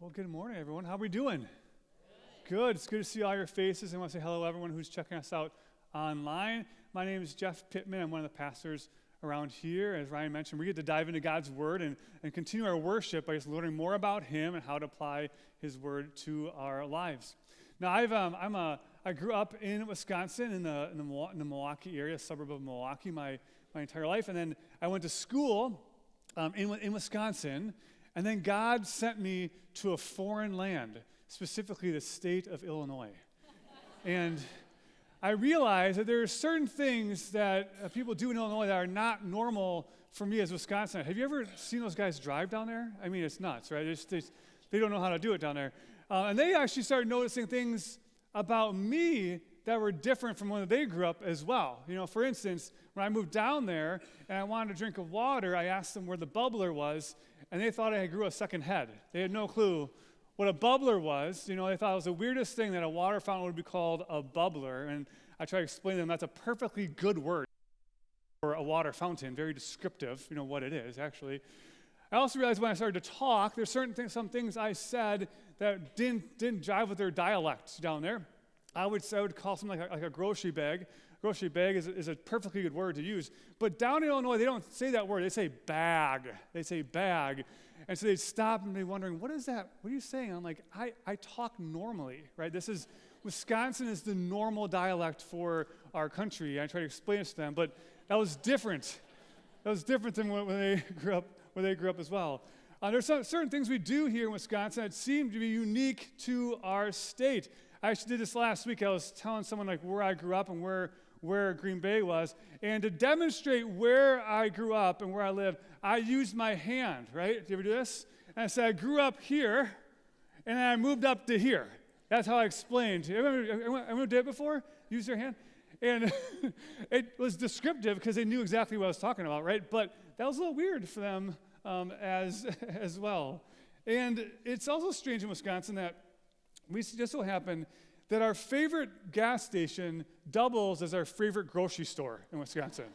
Well, good morning, everyone. How are we doing? Good. It's good to see all your faces. I want to say hello to everyone who's checking us out online. My name is Jeff Pittman. I'm one of the pastors around here. As Ryan mentioned, we get to dive into God's Word and continue our worship by just learning more about Him and how to apply His Word to our lives. Now, I grew up in Wisconsin, in the Milwaukee area, a suburb of Milwaukee, my entire life, and then I went to school in Wisconsin. And then God sent me to a foreign land, specifically the state of Illinois. And I realized that there are certain things that people do in Illinois that are not normal for me as a Wisconsinite. Have you ever seen those guys drive down there? I mean, it's nuts, right? They don't know how to do it down there. And they actually started noticing things about me that were different from when they grew up as well. You know, for instance, when I moved down there and I wanted a drink of water, I asked them where the bubbler was, and they thought I grew a second head. They had no clue what a bubbler was. You know, they thought it was the weirdest thing that a water fountain would be called a bubbler, and I tried to explain to them that's a perfectly good word for a water fountain, very descriptive, you know, what it is, actually. I also realized when I started to talk, there's some things I said that didn't jive with their dialect down there. I would call something like a grocery bag. Grocery bag is a perfectly good word to use. But down in Illinois, they don't say that word. They say bag. They say bag. And so they'd stop and be wondering, what is that? What are you saying? I'm like, I talk normally, right? Wisconsin is the normal dialect for our country. I try to explain it to them, but that was different. That was different than when they grew up as well. There's certain things we do here in Wisconsin that seem to be unique to our state. I actually did this last week. I was telling someone like where I grew up and where Green Bay was. And to demonstrate where I grew up and where I live, I used my hand, right? Do you ever do this? And I said, I grew up here, and then I moved up to here. That's how I explained. Everyone did it before? Use your hand? And it was descriptive because they knew exactly what I was talking about, right? But that was a little weird for them as well. And it's also strange in Wisconsin that we just so happen that our favorite gas station doubles as our favorite grocery store in Wisconsin.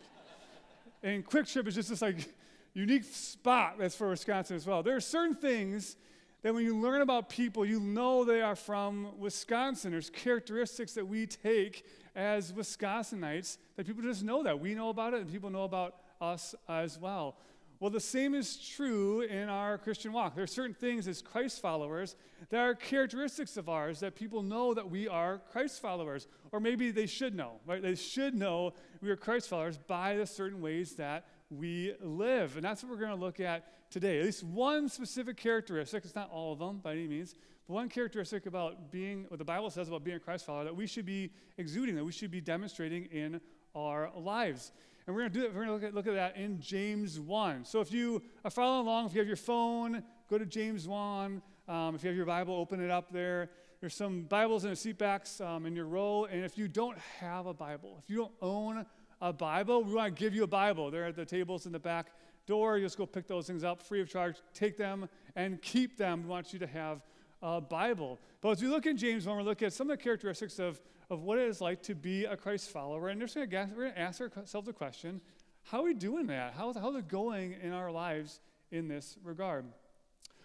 And Quick Trip is just this like unique spot that's for Wisconsin as well. There are certain things that when you learn about people, you know they are from Wisconsin. There's characteristics that we take as Wisconsinites that people just know that. We know about it and people know about us as well. Well, the same is true in our Christian walk. There are certain things as Christ followers that are characteristics of ours that people know that we are Christ followers. Or maybe they should know, right? They should know we are Christ followers by the certain ways that we live. And that's what we're going to look at today. At least one specific characteristic, it's not all of them by any means, but one characteristic about being, what the Bible says about being a Christ follower, that we should be exuding, that we should be demonstrating in our lives. And we're going to do it. We're going to look at that in James 1. So if you are following along, if you have your phone, go to James 1. If you have your Bible, open it up there. There's some Bibles in the seat backs in your row. And if you don't have a Bible, if you don't own a Bible, we want to give you a Bible. They're at the tables in the back door. You just go pick those things up free of charge. Take them and keep them. We want you to have a Bible. But as we look in James 1, we're looking at some of the characteristics of what it is like to be a Christ follower. And we're going to ask ourselves the question, how are we doing that? How's it going in our lives in this regard?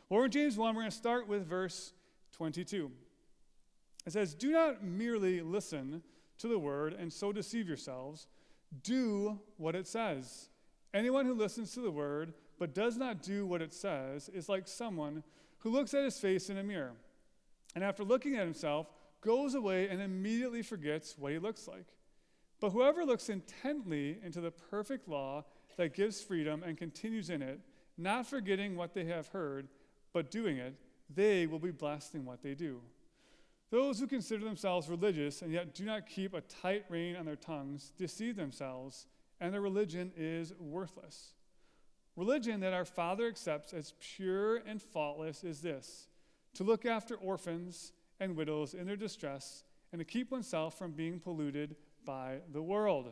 Well, we're in James 1. We're going to start with verse 22. It says, do not merely listen to the word and so deceive yourselves. Do what it says. Anyone who listens to the word but does not do what it says is like someone who looks at his face in a mirror, and after looking at himself, goes away and immediately forgets what he looks like. But whoever looks intently into the perfect law that gives freedom and continues in it, not forgetting what they have heard, but doing it, they will be blessed in what they do. Those who consider themselves religious and yet do not keep a tight rein on their tongues deceive themselves, and their religion is worthless. Religion that our Father accepts as pure and faultless is this: to look after orphans and widows in their distress, and to keep oneself from being polluted by the world.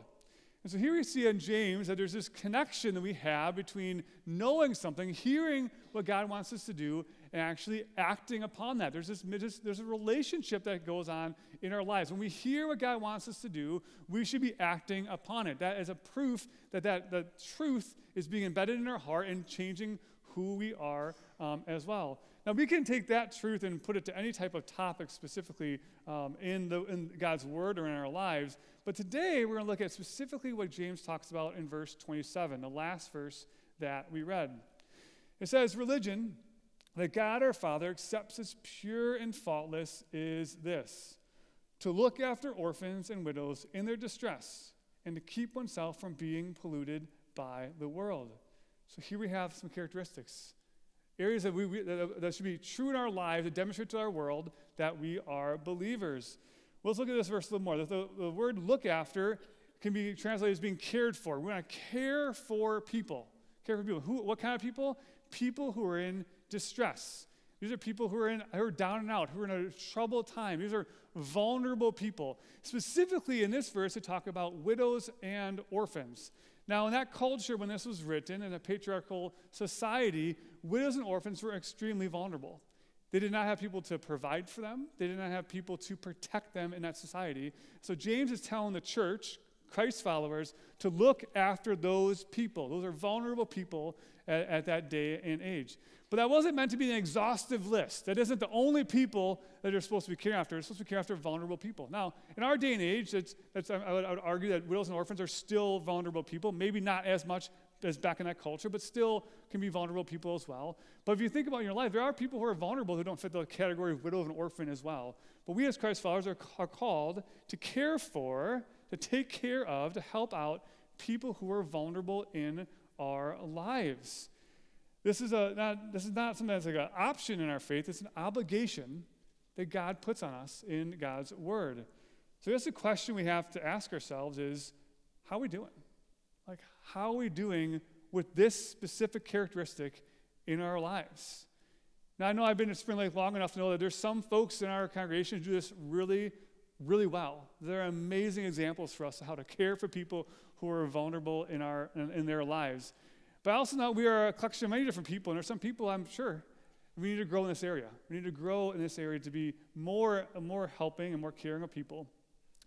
And so here we see in James that there's this connection that we have between knowing something, hearing what God wants us to do, and actually acting upon that. There's a relationship that goes on in our lives. When we hear what God wants us to do, we should be acting upon it. That is a proof that the truth is being embedded in our heart and changing who we are as well. Now, we can take that truth and put it to any type of topic specifically in God's Word or in our lives. But today, we're going to look at specifically what James talks about in verse 27, the last verse that we read. It says, religion that God our Father accepts as pure and faultless is this, to look after orphans and widows in their distress and to keep oneself from being polluted by the world. So here we have some characteristics, areas that should be true in our lives, that demonstrate to our world that we are believers. Well, let's look at this verse a little more. The word look after can be translated as being cared for. We want to care for people. Care for people. What kind of people? People who are in distress. These are people who are down and out, who are in a troubled time. These are vulnerable people. Specifically in this verse, they talk about widows and orphans. Now, in that culture, when this was written, in a patriarchal society, widows and orphans were extremely vulnerable. They did not have people to provide for them. They did not have people to protect them in that society. So James is telling the church, Christ followers, to look after those people. Those are vulnerable people at that day and age. But that wasn't meant to be an exhaustive list. That isn't the only people that you're supposed to be caring after. You're supposed to be caring after vulnerable people. Now, in our day and age, I would argue that widows and orphans are still vulnerable people. Maybe not as much as back in that culture, but still can be vulnerable people as well. But if you think about your life, there are people who are vulnerable who don't fit the category of widow and orphan as well. But we as Christ followers are called to care for, to take care of, to help out people who are vulnerable in our lives. This is not something that's like an option in our faith. It's an obligation that God puts on us in God's Word. So that's the question we have to ask ourselves is, how are we doing? Like, how are we doing with this specific characteristic in our lives? Now, I know I've been at Spring Lake long enough to know that there's some folks in our congregation who do this really, really well. They're amazing examples for us of how to care for people who are vulnerable in their lives. But I also know we are a collection of many different people, and there's some people I'm sure we need to grow in this area. We need to grow in this area to be more helping and more caring of people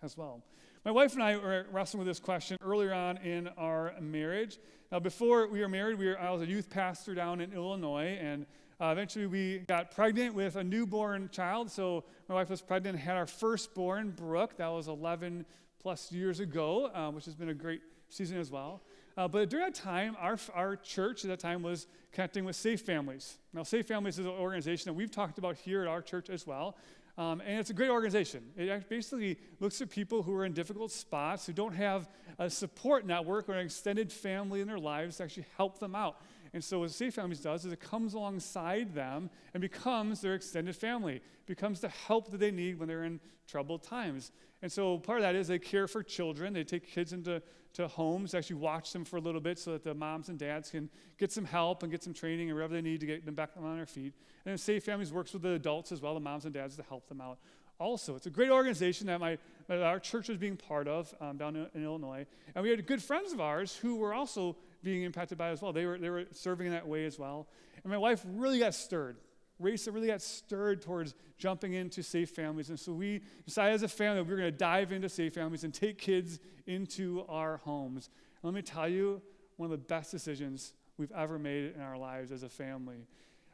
as well. My wife and I were wrestling with this question earlier on in our marriage. Now, before we were married, I was a youth pastor down in Illinois, and eventually we got pregnant with a newborn child. So my wife was pregnant and had our firstborn, Brooke. That was 11 plus years ago, which has been a great season as well. But during that time, our church at that time was connecting with Safe Families. Now, Safe Families is an organization that we've talked about here at our church as well. And it's a great organization. It basically looks at people who are in difficult spots, who don't have a support network or an extended family in their lives to actually help them out. And so what Safe Families does is it comes alongside them and becomes their extended family, becomes the help that they need when they're in troubled times. And so part of that is they care for children. They take kids into homes, actually watch them for a little bit so that the moms and dads can get some help and get some training and whatever they need to get them back on their feet. And then Safe Families works with the adults as well, the moms and dads, to help them out. Also, it's a great organization that our church was being part of down in Illinois. And we had good friends of ours who were also being impacted by it as well. They were serving in that way as well. And my wife really got stirred. Raisa really got stirred towards jumping into Safe Families. And so we decided as a family that we were going to dive into Safe Families and take kids into our homes. And let me tell you, one of the best decisions we've ever made in our lives as a family.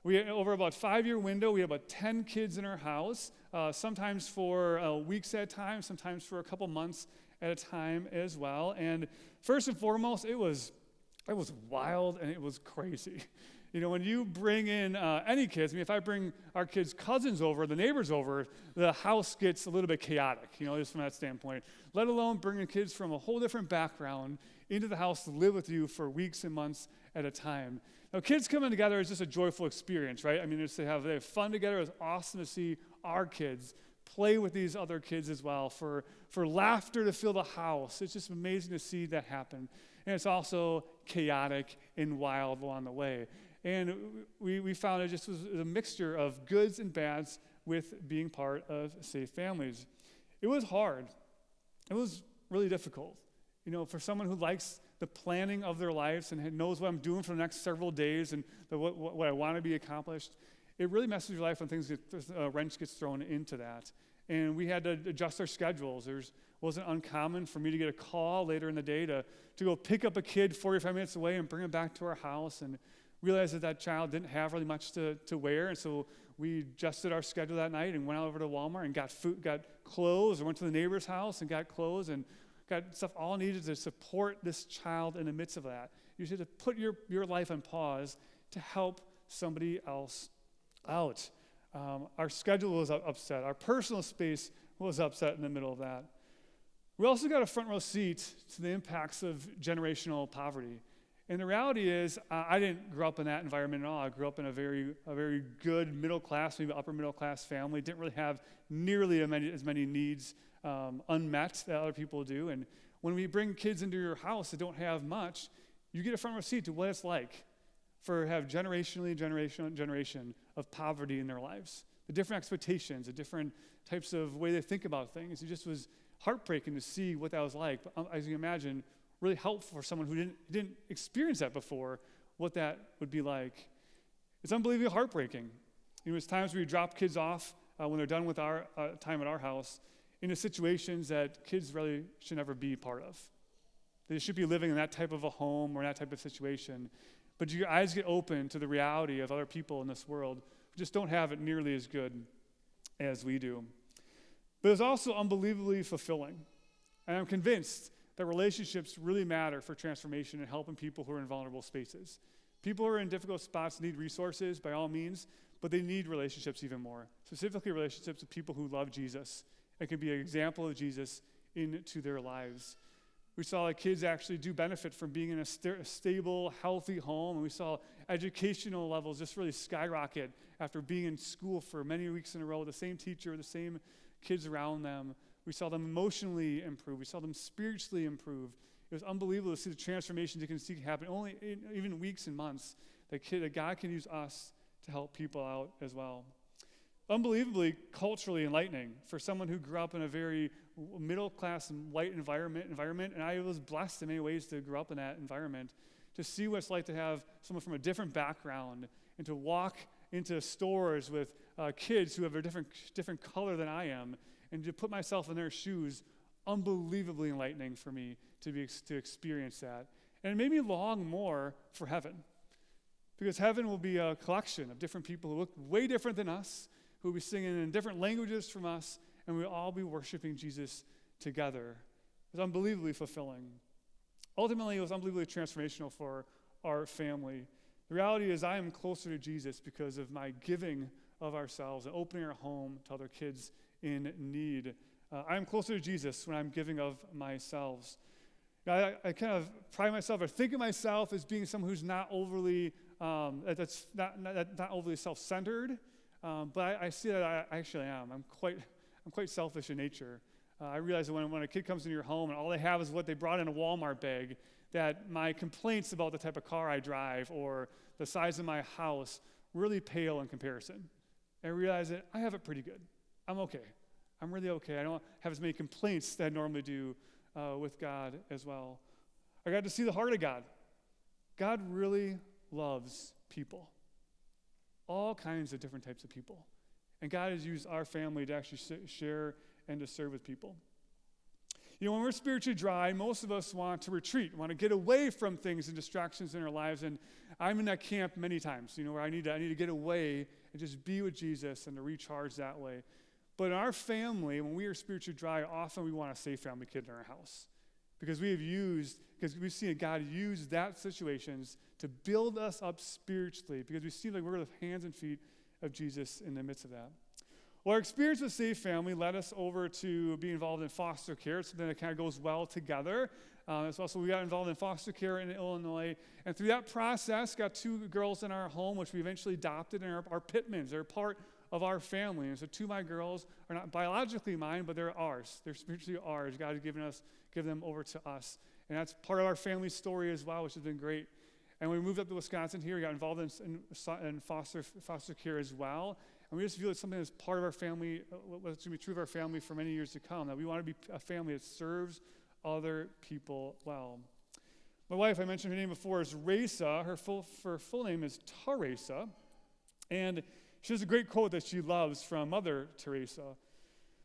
We had, over about a 5-year window, we had about 10 kids in our house, sometimes for weeks at a time, sometimes for a couple months at a time as well. And first and foremost, it was wild and it was crazy. You know, when you bring in any kids, if I bring our kids' cousins over, the neighbors over, the house gets a little bit chaotic, just from that standpoint, let alone bringing kids from a whole different background into the house to live with you for weeks and months at a time. Now, kids coming together is just a joyful experience, right? I mean, they have fun together. It's awesome to see our kids play with these other kids as well, for laughter to fill the house. It's just amazing to see that happen. And it's also chaotic and wild along the way. And we found it just was a mixture of goods and bads with being part of Safe Families. It was hard. It was really difficult. For someone who likes the planning of their lives and knows what I'm doing for the next several days and what I want to be accomplished, it really messes with your life when a wrench gets thrown into that. And we had to adjust our schedules. It wasn't uncommon for me to get a call later in the day to go pick up a kid 45 minutes away and bring him back to our house. And realized that that child didn't have really much to wear, and so we adjusted our schedule that night and went over to Walmart and got food, got clothes, or went to the neighbor's house and got clothes and got stuff all needed to support this child in the midst of that. You should have put your life on pause to help somebody else out. Our schedule was upset. Our personal space was upset in the middle of that. We also got a front row seat to the impacts of generational poverty. And the reality is, I didn't grow up in that environment at all. I grew up in a very good middle class, maybe upper middle class family. Didn't really have nearly as many needs unmet that other people do. And when we bring kids into your house that don't have much, you get a front row seat to what it's like for have generation of poverty in their lives. The different expectations, the different types of way they think about things. It just was heartbreaking to see what that was like. But as you can imagine, really helpful for someone who didn't experience that before, what that would be like. It's unbelievably heartbreaking. There's times where we drop kids off when they're done with our time at our house into situations that kids really should never be part of. They should be living in that type of a home or that type of situation. But your eyes get open to the reality of other people in this world who just don't have it nearly as good as we do. But it's also unbelievably fulfilling. And I'm convinced that relationships really matter for transformation and helping people who are in vulnerable spaces. People who are in difficult spots need resources by all means, but they need relationships even more. Specifically relationships with people who love Jesus and can be an example of Jesus into their lives. We saw that kids actually do benefit from being in a stable, healthy home, and we saw educational levels just really skyrocket after being in school for many weeks in a row with the same teacher, the same kids around them. We saw them emotionally improve. We saw them spiritually improve. It was unbelievable to see the transformations you can see happen only in even weeks and months, that God can use us to help people out as well. Unbelievably culturally enlightening for someone who grew up in a very middle-class and white environment, and I was blessed in many ways to grow up in that environment, to see what it's like to have someone from a different background and to walk into stores with kids who have a different color than I am, and to put myself in their shoes, unbelievably enlightening for me to experience that. And it made me long more for heaven, because heaven will be a collection of different people who look way different than us, who will be singing in different languages from us, and we'll all be worshiping Jesus together. It was unbelievably fulfilling. Ultimately, it was unbelievably transformational for our family. The reality is I am closer to Jesus because of my giving of ourselves and opening our home to other kids in need. I am closer to Jesus when I'm giving of myself. Now, I kind of pride myself or think of myself as being someone who's not overly, that's not overly self-centered, but I see that I actually am. I'm quite selfish in nature. I realize that when a kid comes into your home and all they have is what they brought in a Walmart bag, that my complaints about the type of car I drive or the size of my house really pale in comparison. I realize that I have it pretty good. I'm okay. I'm really okay. I don't have as many complaints that I normally do with God as well. I got to see the heart of God. God really loves people. All kinds of different types of people. And God has used our family to actually share and to serve with people. You know, when we're spiritually dry, most of us want to retreat, want to get away from things and distractions in our lives. And I'm in that camp many times, where I need to get away and just be with Jesus and to recharge that way. But in our family, when we are spiritually dry, often we want a safe family kid in our house. Because we've seen God use that situations to build us up spiritually, because we see like we're the hands and feet of Jesus in the midst of that. Well, our experience with Safe Family led us over to be involved in foster care. It's something that kind of goes well together. So we got involved in foster care in Illinois. And through that process, got 2 girls in our home, which we eventually adopted, and are Pittmans. They're part of our family. And so 2 of my girls are not biologically mine, but they're ours. They're spiritually ours. God has given them over to us. And that's part of our family story as well, which has been great. And when we moved up to Wisconsin here, we got involved in foster care as well. And we just feel it's something that's part of our family, what's going to be true of our family for many years to come, that we want to be a family that serves other people well. My wife, I mentioned her name before, is Raisa. Her full name is Teresa. And she has a great quote that she loves from Mother Teresa.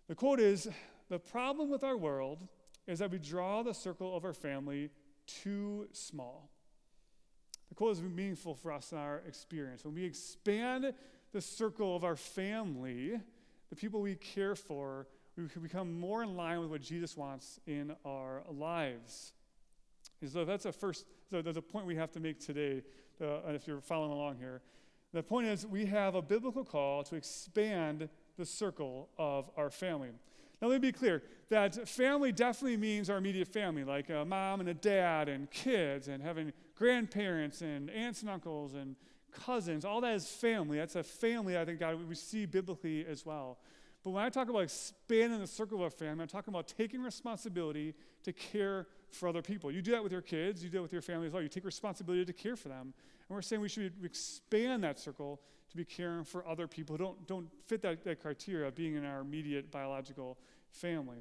The quote is, "The problem with our world is that we draw the circle of our family too small." The quote is meaningful for us in our experience. When we expand the circle of our family, the people we care for, we can become more in line with what Jesus wants in our lives. And so that's there's a point we have to make today, if you're following along here. The point is we have a biblical call to expand the circle of our family. Now, let me be clear that family definitely means our immediate family, like a mom and a dad and kids and having grandparents and aunts and uncles and cousins. All that is family. That's a family I think we see biblically as well. But when I talk about expanding the circle of our family, I'm talking about taking responsibility to care for other people. You do that with your kids. You do it with your family as well. You take responsibility to care for them. And we're saying we should expand that circle to be caring for other people who don't fit that criteria of being in our immediate biological family.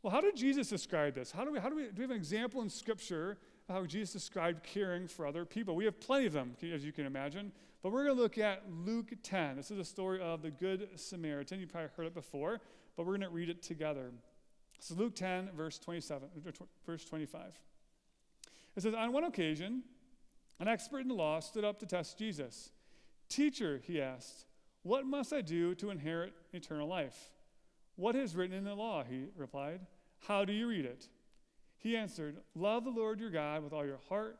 Well, how did Jesus describe this? Do we have an example in Scripture of how Jesus described caring for other people? We have plenty of them, as you can imagine. But we're going to look at Luke 10. This is a story of the Good Samaritan. You've probably heard it before, but we're going to read it together. So Luke 10, verse 25. It says, on one occasion, an expert in the law stood up to test Jesus. Teacher, he asked, what must I do to inherit eternal life? What is written in the law? He replied. How do you read it? He answered, love the Lord your God with all your heart,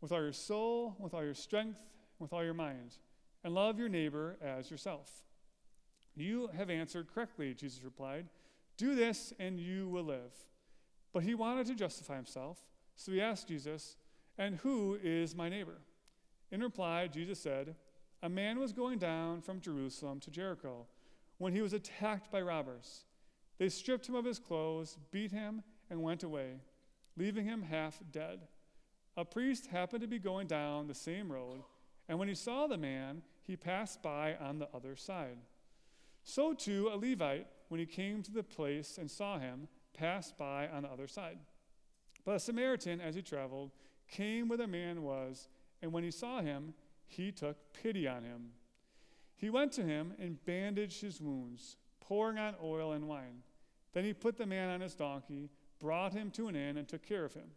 with all your soul, with all your strength, with all your mind, and love your neighbor as yourself. You have answered correctly, Jesus replied. Do this and you will live. But he wanted to justify himself, so he asked Jesus, and who is my neighbor? In reply, Jesus said, a man was going down from Jerusalem to Jericho when he was attacked by robbers. They stripped him of his clothes, beat him, and went away, leaving him half dead. A priest happened to be going down the same road, and when he saw the man, he passed by on the other side. So too a Levite, when he came to the place and saw him, passed by on the other side. But a Samaritan, as he traveled, came where the man was, and when he saw him, he took pity on him. He went to him and bandaged his wounds, pouring on oil and wine. Then he put the man on his donkey, brought him to an inn, and took care of him.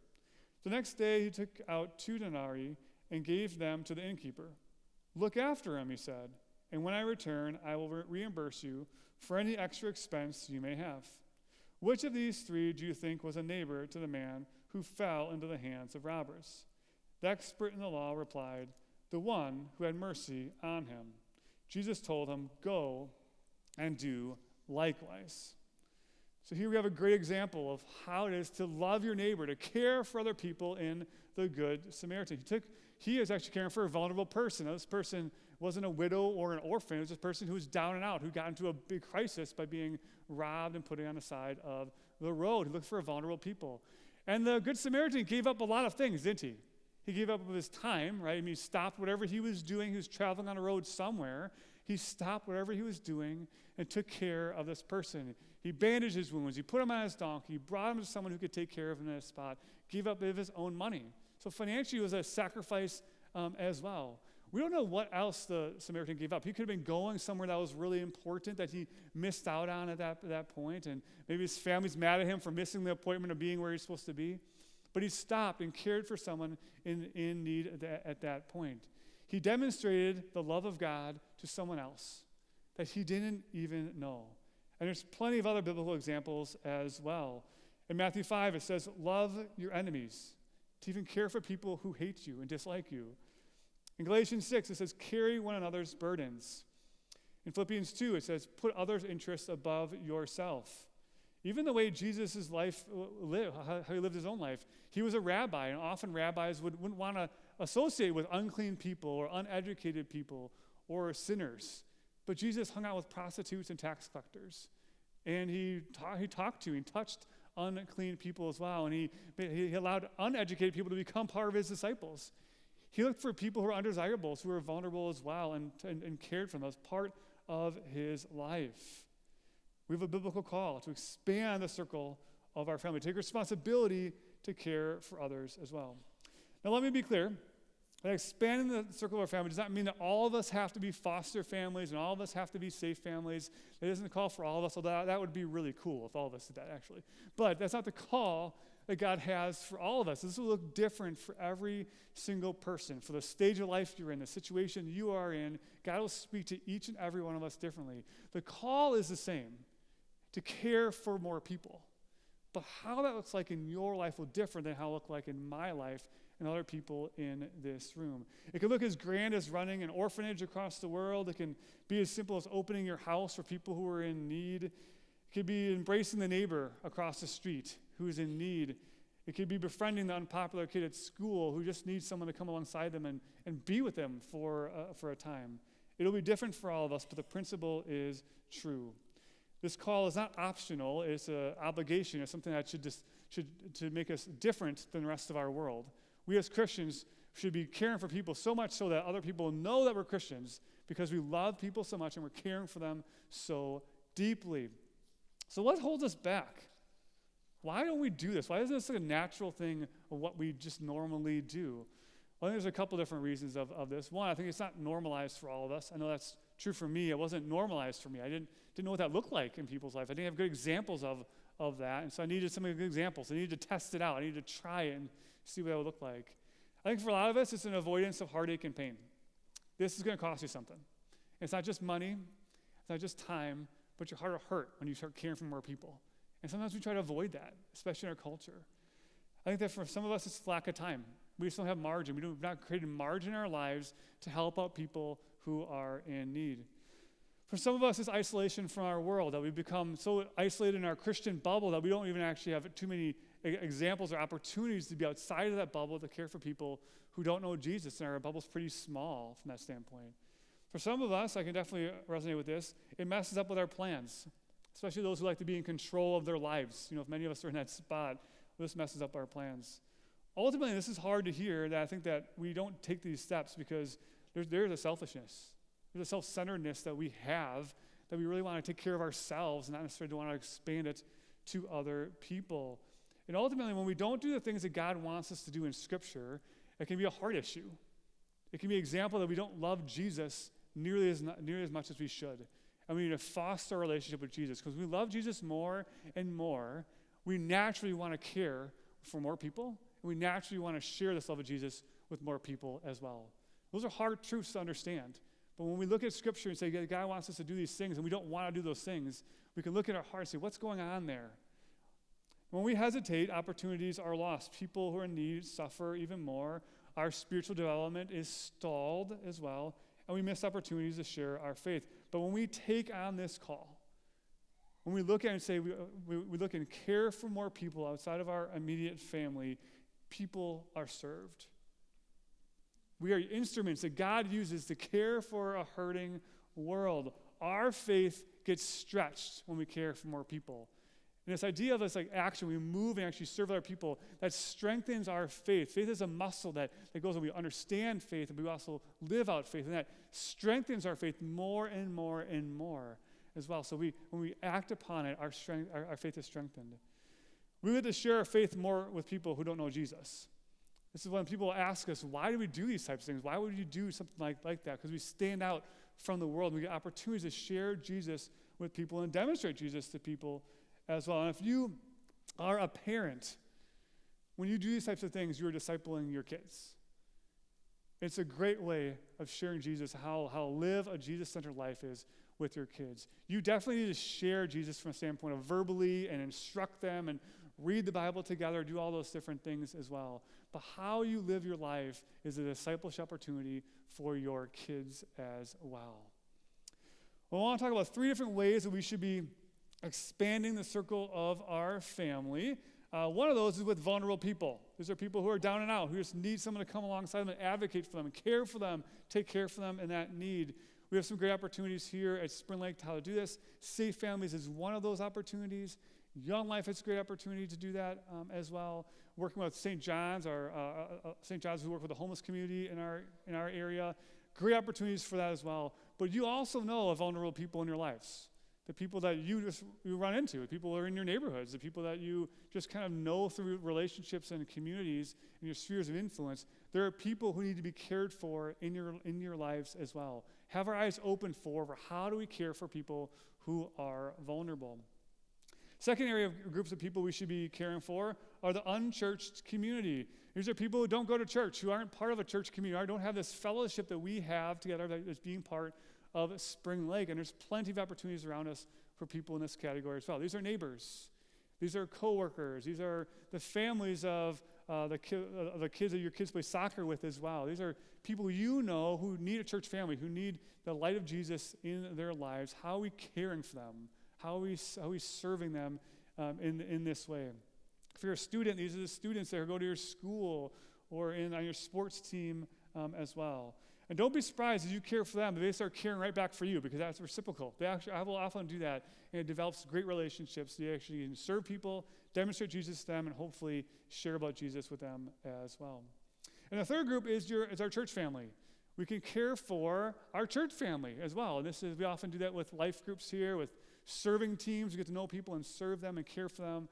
The next day he took out 2 denarii and gave them to the innkeeper. Look after him, he said, and when I return, I will reimburse you for any extra expense you may have. Which of these 3 do you think was a neighbor to the man who fell into the hands of robbers? The expert in the law replied, the one who had mercy on him. Jesus told him, go and do likewise. So here we have a great example of how it is to love your neighbor, to care for other people in the Good Samaritan. He is actually caring for a vulnerable person. Now, this person wasn't a widow or an orphan. It was a person who was down and out, who got into a big crisis by being robbed and putting on the side of the road. He looked for vulnerable people. And the Good Samaritan gave up a lot of things, didn't he? He gave up his time, right? I mean, he stopped whatever he was doing. He was traveling on a road somewhere. He stopped whatever he was doing and took care of this person. He bandaged his wounds. He put him on his donkey. He brought him to someone who could take care of him in a spot. Gave up of his own money. So financially, it was a sacrifice as well. We don't know what else the Samaritan gave up. He could have been going somewhere that was really important that he missed out on at that point, and maybe his family's mad at him for missing the appointment of being where he's supposed to be. But he stopped and cared for someone in need at that point. He demonstrated the love of God to someone else that he didn't even know. And there's plenty of other biblical examples as well. In Matthew 5, it says, love your enemies, to even care for people who hate you and dislike you. In Galatians 6, it says, carry one another's burdens. In Philippians 2, it says, put others' interests above yourself. Even the way Jesus' life lived, how he lived his own life, he was a rabbi, and often rabbis wouldn't want to associate with unclean people or uneducated people or sinners. But Jesus hung out with prostitutes and tax collectors, and he touched unclean people as well, and he allowed uneducated people to become part of his disciples. He looked for people who were undesirables, who were vulnerable as well, and cared for them as part of his life. We have a biblical call to expand the circle of our family, take responsibility to care for others as well. Now, let me be clear. That expanding the circle of our family does not mean that all of us have to be foster families and all of us have to be safe families. It doesn't call for all of us, although that would be really cool if all of us did that, actually. But that's not the call that God has for all of us. This will look different for every single person. For the stage of life you're in, the situation you are in, God will speak to each and every one of us differently. The call is the same, to care for more people. But how that looks like in your life will differ than how it look like in my life and other people in this room. It can look as grand as running an orphanage across the world. It can be as simple as opening your house for people who are in need. It could be embracing the neighbor across the street who is in need. It could be befriending the unpopular kid at school who just needs someone to come alongside them and be with them for a time. It'll be different for all of us, but the principle is true. This call is not optional. It's an obligation. It's something that should to make us different than the rest of our world. We as Christians should be caring for people so much so that other people know that we're Christians because we love people so much and we're caring for them so deeply. So what holds us back? Why don't we do this? Why isn't this like a natural thing of what we just normally do? Well, I think there's a couple different reasons of this. One, I think it's not normalized for all of us. I know that's true for me. It wasn't normalized for me. I didn't know what that looked like in people's life. I didn't have good examples of that, and so I needed some good examples. I needed to test it out. I needed to try it and see what that would look like. I think for a lot of us, it's an avoidance of heartache and pain. This is going to cost you something. It's not just money. It's not just time, but your heart will hurt when you start caring for more people. And sometimes we try to avoid that, especially in our culture. I think that for some of us, it's lack of time. We just don't have margin. We've not created margin in our lives to help out people who are in need. For some of us, it's isolation from our world, that we've become so isolated in our Christian bubble that we don't even actually have too many examples or opportunities to be outside of that bubble to care for people who don't know Jesus, and our bubble's pretty small from that standpoint. For some of us, I can definitely resonate with this, it messes up with our plans, especially those who like to be in control of their lives. If many of us are in that spot, this messes up our plans. Ultimately, this is hard to hear, that I think that we don't take these steps because there's a selfishness. There's a self-centeredness that we have, that we really want to take care of ourselves and not necessarily want to expand it to other people. And ultimately, when we don't do the things that God wants us to do in Scripture, it can be a heart issue. It can be an example that we don't love Jesus nearly as much as we should. And we need to foster our relationship with Jesus. Because we love Jesus more and more, we naturally want to care for more people, and we naturally want to share this love of Jesus with more people as well. Those are hard truths to understand. But when we look at Scripture and say, God wants us to do these things, and we don't want to do those things, we can look at our heart and say, what's going on there? When we hesitate, opportunities are lost. People who are in need suffer even more. Our spiritual development is stalled as well, and we miss opportunities to share our faith. But when we take on this call, when we look at it and say we look and care for more people outside of our immediate family, people are served. We are instruments that God uses to care for a hurting world. Our faith gets stretched when we care for more people. And this idea of this action, we move and actually serve other people, that strengthens our faith. Faith is a muscle that goes when we understand faith, and we also live out faith, and that strengthens our faith more and more and more as well. So when we act upon it, our faith is strengthened. We get to share our faith more with people who don't know Jesus. This is when people ask us, why do we do these types of things? Why would you do something like that? Because we stand out from the world. We get opportunities to share Jesus with people and demonstrate Jesus to people as well. And if you are a parent, when you do these types of things, you're discipling your kids. It's a great way of sharing Jesus, how live a Jesus-centered life is with your kids. You definitely need to share Jesus from a standpoint of verbally and instruct them and read the Bible together, do all those different things as well. But how you live your life is a discipleship opportunity for your kids as well. Well, I want to talk about 3 different ways that we should be expanding the circle of our family. One of those is with vulnerable people. These are people who are down and out, who just need someone to come alongside them and advocate for them and care for them, take care for them in that need. We have some great opportunities here at Spring Lake to how to do this. Safe Families is one of those opportunities. Young Life is a great opportunity to do that as well. Working with St. John's, St. John's, who work with the homeless community in our area. Great opportunities for that as well. But you also know of vulnerable people in your lives. The people that you run into, the people that are in your neighborhoods, the people that you just kind of know through relationships and communities and your spheres of influence. There are people who need to be cared for in your lives as well. Have our eyes open for how do we care for people who are vulnerable. Second area of groups of people we should be caring for are the unchurched community. These are people who don't go to church, who aren't part of a church community, or don't have this fellowship that we have together that is being part of Spring Lake. And there's plenty of opportunities around us for people in this category as well. These are neighbors. These are coworkers. These are the families of the kids that your kids play soccer with as well. These are people you know who need a church family, who need the light of Jesus in their lives. How are we caring for them? How are we serving them in this way? If you're a student, these are the students that go to your school or on your sports team as well. And don't be surprised as you care for them, they start caring right back for you, because that's reciprocal. I will often do that, and it develops great relationships. They actually can serve people, demonstrate Jesus to them, and hopefully share about Jesus with them as well. And the third group is our church family. We can care for our church family as well. And we often do that with life groups here, with serving teams. We get to know people and serve them and care for them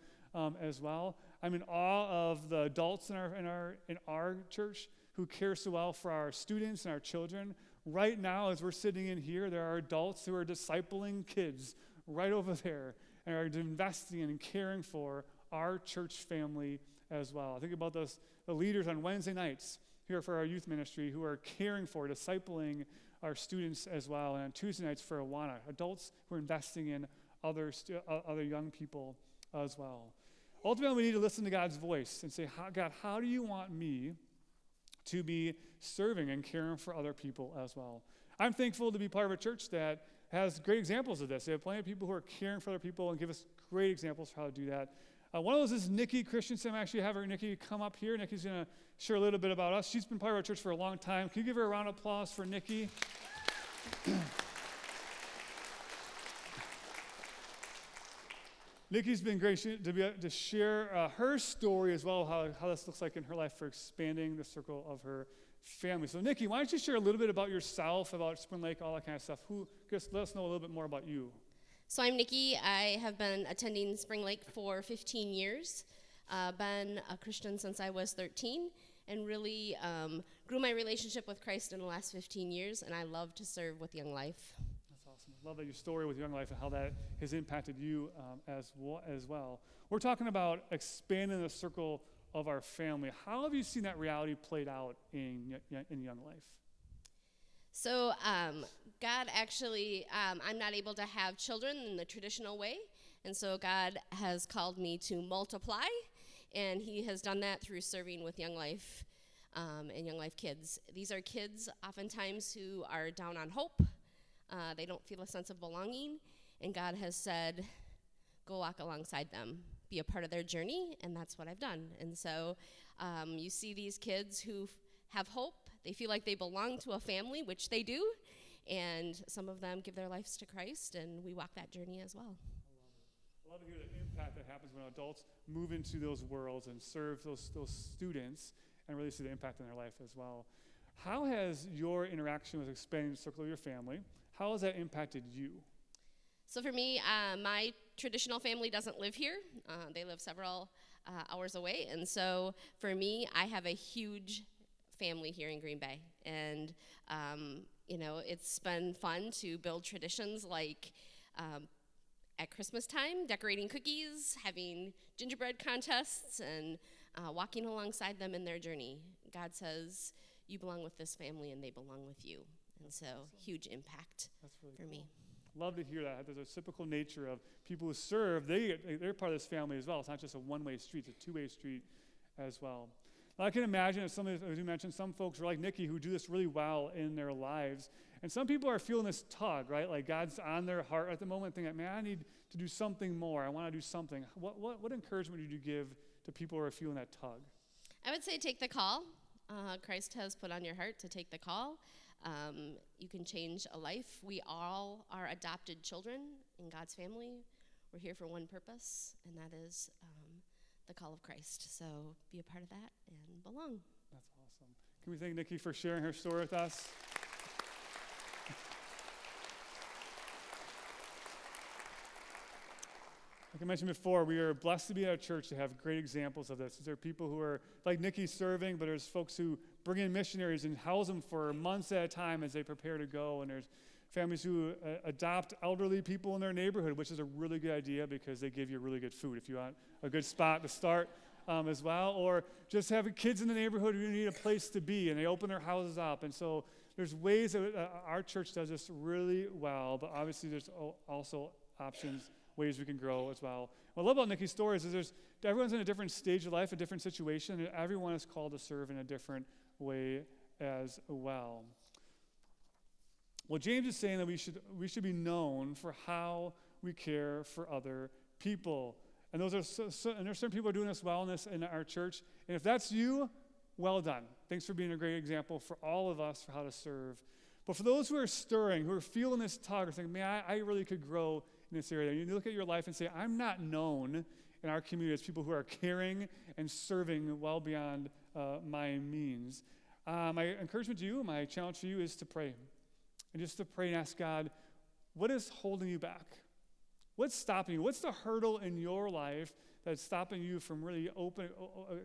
as well. I'm in awe of the adults in our church who care so well for our students and our children. Right now, as we're sitting in here, there are adults who are discipling kids right over there and are investing in and caring for our church family as well. I think about the leaders on Wednesday nights here for our youth ministry who are caring for, discipling our students as well, and on Tuesday nights for Awana, adults who are investing in other young people as well. Ultimately, we need to listen to God's voice and say, God, how do you want me to be serving and caring for other people as well? I'm thankful to be part of a church that has great examples of this. They have plenty of people who are caring for other people and give us great examples for how to do that. One of those is Nikki Christensen. I actually have Nikki come up here. Nikki's going to share a little bit about us. She's been part of our church for a long time. Can you give her a round of applause for Nikki? Nikki's been great to share her story as well, how this looks like in her life for expanding the circle of her family. So Nikki, why don't you share a little bit about yourself, about Spring Lake, all that kind of stuff. Just let us know a little bit more about you. So I'm Nikki. I have been attending Spring Lake for 15 years. Been a Christian since I was 13, and really grew my relationship with Christ in the last 15 years, and I love to serve with Young Life. That's awesome. I love that your story with Young Life and how that has impacted you as well. We're talking about expanding the circle of our family. How have you seen that reality played out in Young Life? So God actually, I'm not able to have children in the traditional way, and so God has called me to multiply, and he has done that through serving with Young Life and Young Life kids. These are kids oftentimes who are down on hope. They don't feel a sense of belonging, and God has said, go walk alongside them, be a part of their journey, and that's what I've done. And so you see these kids who have hope. They feel like they belong to a family, which they do, and some of them give their lives to Christ, and we walk that journey as well. I love to hear the impact that happens when adults move into those worlds and serve those students and really see the impact in their life as well. How has your interaction with expanding the circle of your family, how has that impacted you? So for me, my traditional family doesn't live here. They live several hours away, and so for me, I have a huge family here in Green Bay, and it's been fun to build traditions like at Christmas time, decorating cookies, having gingerbread contests, and walking alongside them in their journey. God says, you belong with this family and they belong with you, and so huge impact for me. Love to hear that. There's a reciprocal nature of people who serve. They're part of this family as well. It's not just a one-way street, it's a two-way street as well. I can imagine, as you mentioned, some folks are like Nikki who do this really well in their lives. And some people are feeling this tug, right? Like God's on their heart at the moment, thinking, man, I need to do something more. I want to do something. What encouragement would you give to people who are feeling that tug? I would say take the call. Christ has put on your heart to take the call. You can change a life. We all are adopted children in God's family. We're here for one purpose, and that is the call of Christ. So be a part of that and belong. That's awesome. Can we thank Nikki for sharing her story with us? Like I mentioned before, we are blessed to be at a church to have great examples of this. There are people who are like Nikki serving, but there's folks who bring in missionaries and house them for months at a time as they prepare to go. And there's families who adopt elderly people in their neighborhood, which is a really good idea because they give you really good food if you want a good spot to start as well. Or just having kids in the neighborhood who need a place to be, and they open their houses up. And so there's ways that our church does this really well, but obviously there's also options, ways we can grow as well. What I love about Nikki's story is everyone's in a different stage of life, a different situation, and everyone is called to serve in a different way as well. Well, James is saying that we should be known for how we care for other people. And there's certain people who are doing this well in our church. And if that's you, well done. Thanks for being a great example for all of us for how to serve. But for those who are stirring, who are feeling this tug, or thinking, man, I really could grow in this area. You look at your life and say, I'm not known in our community as people who are caring and serving well beyond my means. My encouragement to you, my challenge to you is to pray. And just to pray and ask God, what is holding you back? What's stopping you? What's the hurdle in your life that's stopping you from really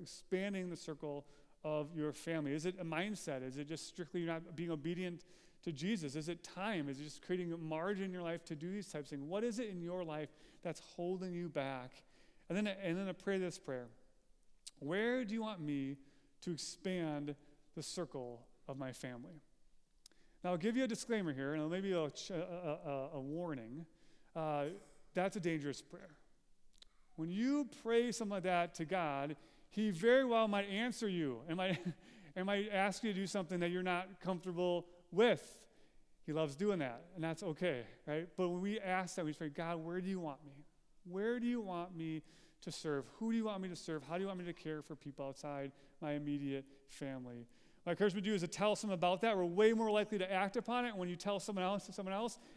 expanding the circle of your family? Is it a mindset? Is it just strictly not being obedient to Jesus? Is it time? Is it just creating a margin in your life to do these types of things? What is it in your life that's holding you back? And then I pray this prayer. Where do you want me to expand the circle of my family? Now, I'll give you a disclaimer here, and maybe a warning. That's a dangerous prayer. When you pray something like that to God, he very well might answer you and might ask you to do something that you're not comfortable with. He loves doing that, and that's okay, right? But when we ask that, we pray, God, where do you want me? Where do you want me to serve? Who do you want me to serve? How do you want me to care for people outside my immediate family? My encouragement to you is to tell someone about that. We're way more likely to act upon it when you tell someone else,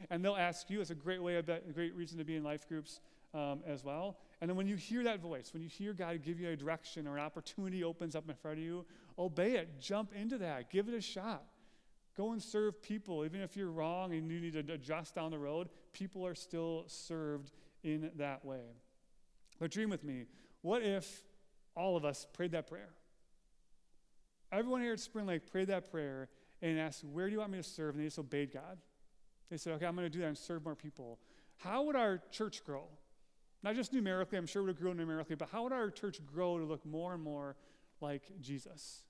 and they'll ask you. It's a great way, a great reason to be in life groups as well. And then when you hear that voice, when you hear God give you a direction or an opportunity opens up in front of you, obey it. Jump into that. Give it a shot. Go and serve people. Even if you're wrong and you need to adjust down the road, people are still served in that way. But dream with me. What if all of us prayed that prayer? Everyone here at Spring Lake prayed that prayer and asked, where do you want me to serve? And they just obeyed God. They said, okay, I'm going to do that and serve more people. How would our church grow? Not just numerically, I'm sure it would grow numerically, but how would our church grow to look more and more like Jesus?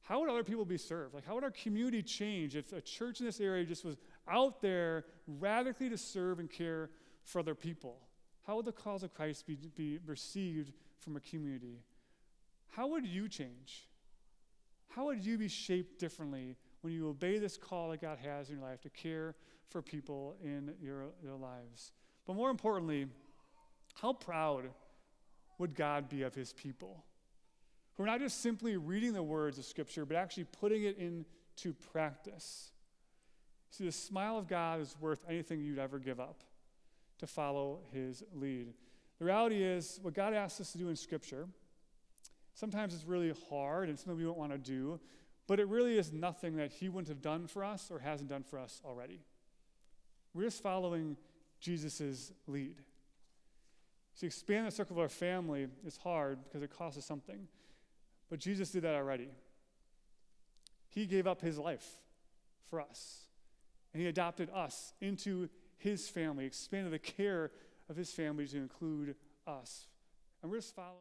How would other people be served? How would our community change if a church in this area just was out there radically to serve and care for other people? How would the cause of Christ be received from a community? How would you change? How would you be shaped differently when you obey this call that God has in your life to care for people in your lives? But more importantly, how proud would God be of his people? Who are not just simply reading the words of Scripture, but actually putting it into practice. See, the smile of God is worth anything you'd ever give up to follow his lead. The reality is, what God asks us to do in Scripture, sometimes it's really hard and something we don't want to do, but it really is nothing that he wouldn't have done for us or hasn't done for us already. We're just following Jesus' lead. So expand the circle of our family is hard because it costs us something. But Jesus did that already. He gave up his life for us. And he adopted us into his family, expanded the care of his family to include us. And we're just following.